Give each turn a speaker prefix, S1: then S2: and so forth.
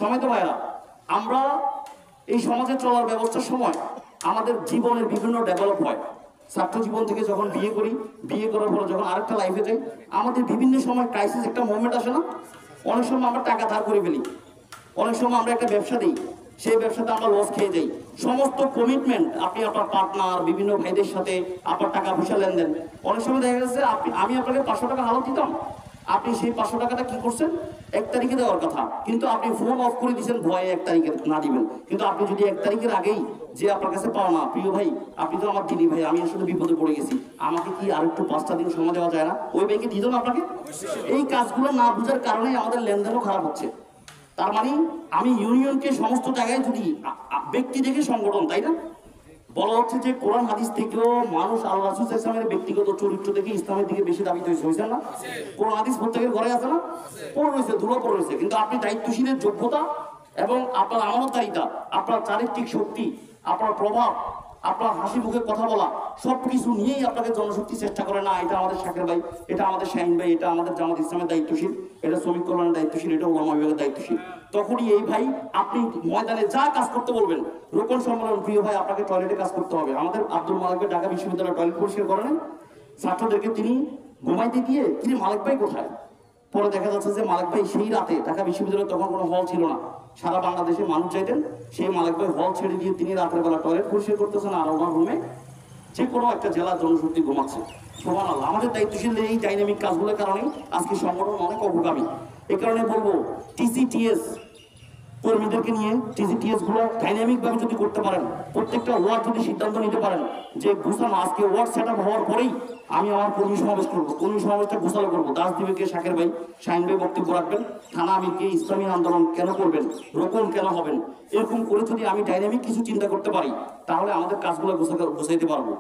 S1: সময় তো ভাইরা, আমরা এই সমাজে চলার ব্যবস্থার সময় আমাদের জীবনের বিভিন্ন ডেভেলপ হয়। ছাত্র জীবন থেকে যখন বিয়ে করি, বিয়ে করার পরে যখন আরেকটা লাইফে যাই, আমাদের বিভিন্ন সময় ক্রাইসিস একটা মোমেন্ট আসে না? অনেক সময় আমরা টাকা ধার করে ফেলি, অনেক সময় আমরা একটা ব্যবসা দিই, সেই ব্যবসাতে আমরা লস খেয়ে যাই। সমস্ত কমিটমেন্ট আপনি আপনার পার্টনার বিভিন্ন ভাইদের সাথে আপনার টাকা পয়সা লেনদেন, অনেক সময় দেখা যাচ্ছে আমি আপনাকে 500 টাকা হালত দিতাম, আপনি সেই 500 টাকাটা কি করছেন 1 তারিখে দেওয়ার কথা, কিন্তু আপনি ফোন অফ করে দিয়েছেন ভয়ে 1 তারিখে না দিবেন। কিন্তু আপনি যদি 1 তারিখের আগেই যে আপনার কাছে পাও না, প্রিয় ভাই আপনি তো আমার দিদি ভাই, আমি আসলে বিপদে পড়ে গেছি, আমাকে কি আর একটু 5টা দিন সময় দেওয়া যায় না, ওই ব্যাংকে দিত না আপনাকে। এই কাজগুলো না বুঝার কারণে আমাদের লেনদেনও খারাপ হচ্ছে। তার মানে আমি ইউনিয়নকে সমস্ত জায়গায় যদি ব্যক্তি দেখে সংগঠন, তাই না? বলা হচ্ছে যে কোরআন হাদিস থেকেও মানুষ আল্লাহ রাসূল সাল্লাল্লাহু আলাইহি ওয়াসাল্লামের ব্যক্তিগত চরিত্র থেকে ইসলামের দিকে বেশি দাবিত হয়েছে না? কোরআন হাদিস প্রত্যেকের ঘরে আছে না? পড়ে রয়েছে, দূরে পড়ে রয়েছে, কিন্তু আপনি দায়িত্বশীলের যোগ্যতা এবং আপনার আমানতদারিতা, আপনার চারিত্রিক শক্তি, আপনার প্রভাব, আপনার হাসি মুখে কথা বলা, সবকিছু নিয়েই আপনাকে জনশক্তি চেষ্টা করে না এটা আমাদের শাকের ভাই, এটা আমাদের শাহিন ভাই, এটা আমাদের জামাত ইসলামের দায়িত্বশীল, এটা শ্রমিক কল্যাণের দায়িত্বশীল, এটা ওলামা বিভাগের দায়িত্বশীল। তখনই এই ভাই আপনি ময়দানে যা কাজ করতে বলবেন, রোকন সম্মেলন, প্রিয় ভাই আপনাকে টয়লেটে কাজ করতে হবে। আমাদের আব্দুল মালিক ঢাকা বিশ্ববিদ্যালয়ের টয়লেট পরিষ্কার করে নেন, ছাত্রদেরকে তিনি ঘুমাইতে গিয়ে তিনি মালিক ভাই কোথায়, পরে দেখা যাচ্ছে যে মালিক ভাই সেই রাতে, ঢাকা বিশ্ববিদ্যালয়ে তখন কোনো হল ছিল না, সারা বাংলাদেশে মানুষ চাইতেন, সেই মালিক ভাই হল ছেড়ে দিয়ে তিনি রাতের বেলা টয়লেট পরিষ্কার করতেছেন, আর ওনার রুমে যে কোনো একটা জেলার জনশক্তি ঘুমাচ্ছে। সুবহানাল্লাহ, আমাদের দায়িত্বশীল এই ডাইনামিক কাজগুলোর কারণে আজকে সংগঠন অনেক অগ্রগামী। এই কারণে বলবো টিসিটিএস কর্মীদেরকে নিয়ে টিসিটিএস গুলো ডাইনামিক ভাবে যদি করতে পারেন, প্রত্যেকটা ওয়ার্ড যদি সিদ্ধান্ত নিতে পারেন যে গুছানো, আজকে ওয়ার্ড সেট আপ হওয়ার পরেই আমি আমার কর্মী সমাবেশ করবো, কর্মী সমাবেশটা গোছালো করবো, দাস দিবেকে শাকের ভাই, শাহিন ভাই বক্তব্য রাখবেন, থানা আমিরকে ইসলামী আন্দোলন কেন করবেন, রোকন কেন হবেন, এরকম করে যদি আমি ডাইনামিক কিছু চিন্তা করতে পারি, তাহলে আমাদের কাজগুলো গোছাইতে পারবো।